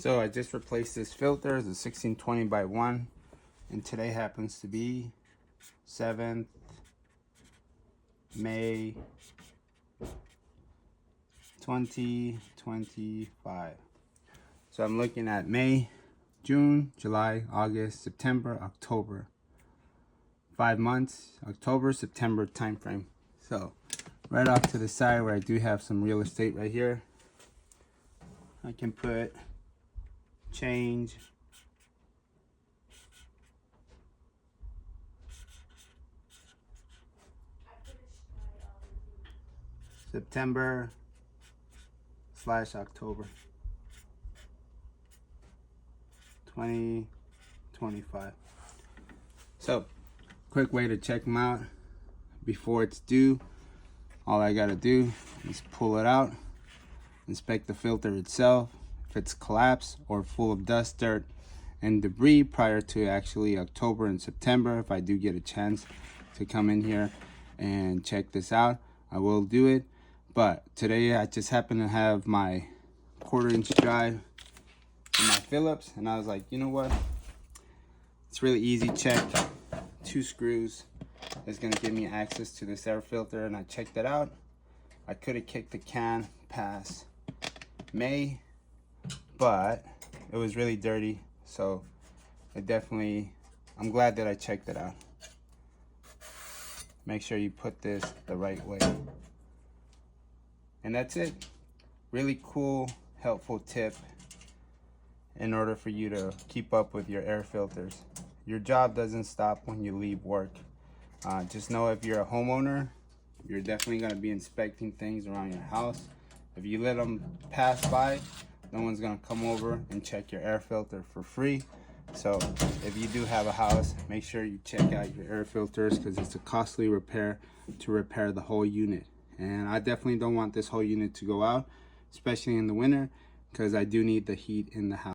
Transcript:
So I just replaced this filter. It's a 1620 by 1, and today happens to be 7th May 2025. So I'm looking at May, June, July, August, September, October. 5 months, October, September time frame. So right off to the side where I do have some real estate right here, I can put change September / October 2025. So quick way to check them out before it's due. All I gotta do is pull it out, inspect the filter itself, if it's collapsed or full of dust, dirt, and debris prior to actually October and September. If I do get a chance to come in here and check this out, I will do it. But today I just happen to have my 1/4-inch drive in my Phillips, and I was like, you know what? It's really easy check. 2 screws is gonna give me access to this air filter, and I checked it out. I could have kicked the can past May, but it was really dirty, so I'm glad that I checked it out. Make sure you put this the right way. And that's it. Really cool, helpful tip in order for you to keep up with your air filters. Your job doesn't stop when you leave work. Just know if you're a homeowner, you're definitely going to be inspecting things around your house. If you let them pass by, no one's going to come over and check your air filter for free. So if you do have a house, make sure you check out your air filters, because it's a costly repair to repair the whole unit. And I definitely don't want this whole unit to go out, especially in the winter, because I do need the heat in the house.